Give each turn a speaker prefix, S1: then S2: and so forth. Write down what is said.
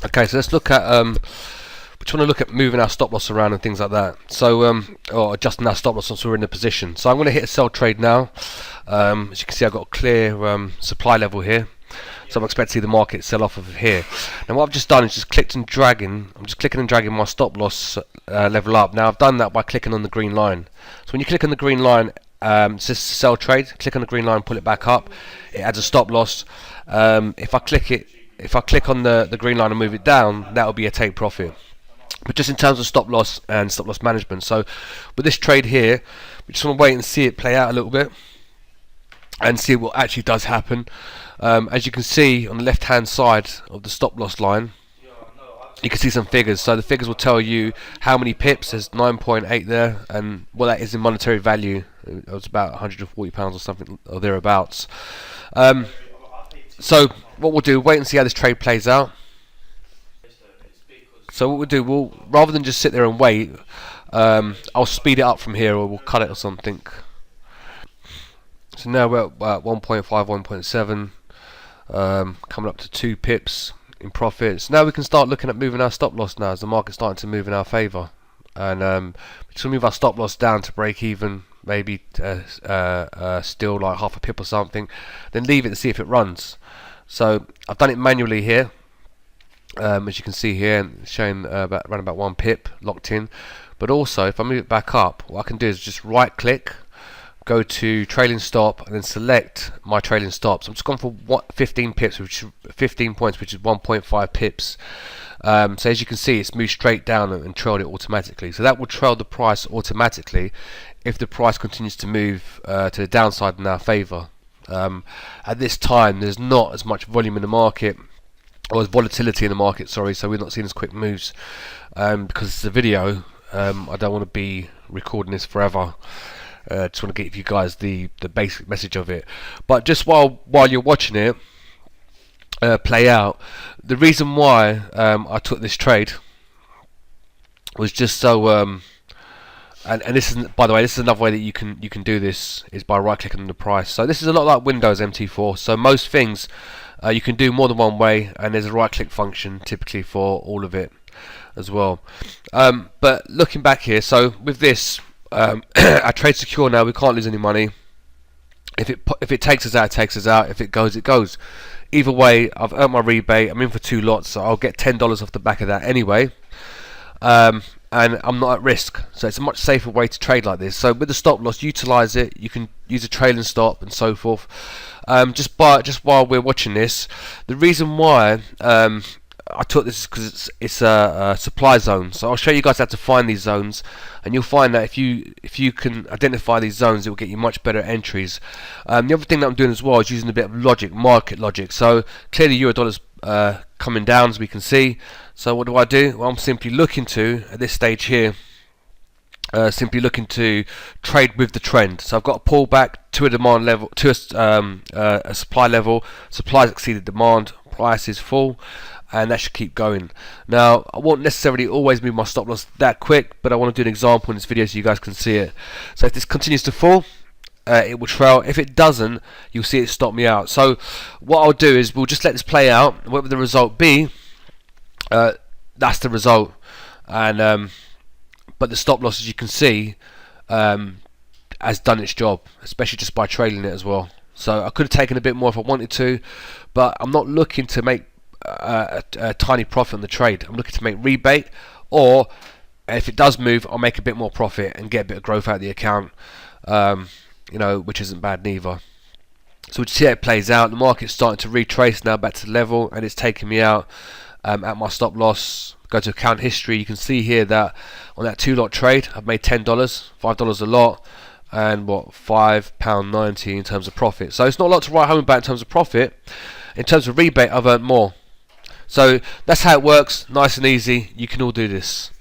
S1: Okay, so let's look at we just want to look at moving our stop loss around and things like that. So or adjusting our stop loss once we're in the position. So I'm going to hit a sell trade now. As you can see, I've got a clear supply level here. So I'm expecting to see the market sell off of here. Now what I've just done is just clicked and dragging. I'm just clicking and dragging my stop loss level up. Now I've done that by clicking on the green line. So when you click on the green line, it says sell trade. Click on the green line, pull it back up. It adds a stop loss. If I click on the green line and move it down, that will be a take profit. But just in terms of stop loss and stop loss management, so with this trade here, we just want to wait and see it play out a little bit and see what actually does happen. As you can see on the left hand side of the stop loss line, you can see some figures. So the figures will tell you how many pips. There's 9.8 there, and what that is in monetary value. It was about £140 or something or thereabouts. So what we'll do, wait and see how this trade plays out. So what we'll do, we'll rather than just sit there and wait, I'll speed it up from here, or we'll cut it or something. So now we're at 1.5, 1.7, coming up to 2 pips in profits. Now we can start looking at moving our stop loss now, as the market's starting to move in our favour. And we just move our stop loss down to break even, maybe still like half a pip or something. Then leave it to see if it runs. So I've done it manually here. As you can see here, it's showing around about 1 pip locked in. But also, if I move it back up, what I can do is just right click, go to trailing stop, and then select my trailing stop. So I'm just gone for 15 pips, which is 15 points, which is 1.5 pips. So as you can see, it's moved straight down and trailed it automatically. So that will trail the price automatically if the price continues to move to the downside in our favour. At this time, there's not as much volume in the market, or there's volatility in the market, sorry, so we're not seeing as quick moves. Because it's a video, I don't want to be recording this forever. Just want to give you guys the basic message of it. But just while you're watching it play out, the reason why I took this trade was just so and this is, by the way, this is another way that you can do this, is by right clicking on the price. So this is a lot like Windows MT4. So most things you can do more than one way, and there's a right click function typically for all of it as well. But looking back here, so with this, our trade secure now. We can't lose any money. If it takes us out, it takes us out. If it goes, it goes. Either way, I've earned my rebate. I'm in for 2 lots, so I'll get $10 off the back of that anyway. And I'm not at risk, so it's a much safer way to trade like this. So with the stop loss, utilize it. You can use a trailing stop and so forth. Just while we're watching this, the reason why I took this is because it's a supply zone. So I'll show you guys how to find these zones, and you'll find that if you can identify these zones, it will get you much better entries. The other thing that I'm doing as well is using a bit of logic, market logic. So clearly euro dollar's coming down, as we can see. So what do? Well, I'm simply looking to, at this stage here, simply looking to trade with the trend. So I've got a pullback to a demand level, to a supply level. Supply's exceeded demand, price is full, and that should keep going. Now I won't necessarily always move my stop loss that quick, but I want to do an example in this video so you guys can see it. So if this continues to fall, it will trail. If it doesn't, you'll see it stop me out. So what I'll do is we'll just let this play out. Whatever the result be, that's the result. And but the stop loss, as you can see, has done its job, especially just by trailing it as well. So I could have taken a bit more if I wanted to, but I'm not looking to make a tiny profit on the trade. I'm looking to make rebate, or if it does move, I'll make a bit more profit and get a bit of growth out of the account, which isn't bad neither. So we'll see how it plays out. The market's starting to retrace now back to the level, and it's taking me out at my stop loss. Go to account history, you can see here that on that 2 lot trade I've made $10, $5 a lot, and what, £5.90 in terms of profit. So it's not a lot to write home about in terms of profit. In terms of rebate, I've earned more. So that's how it works, nice and easy. You can all do this.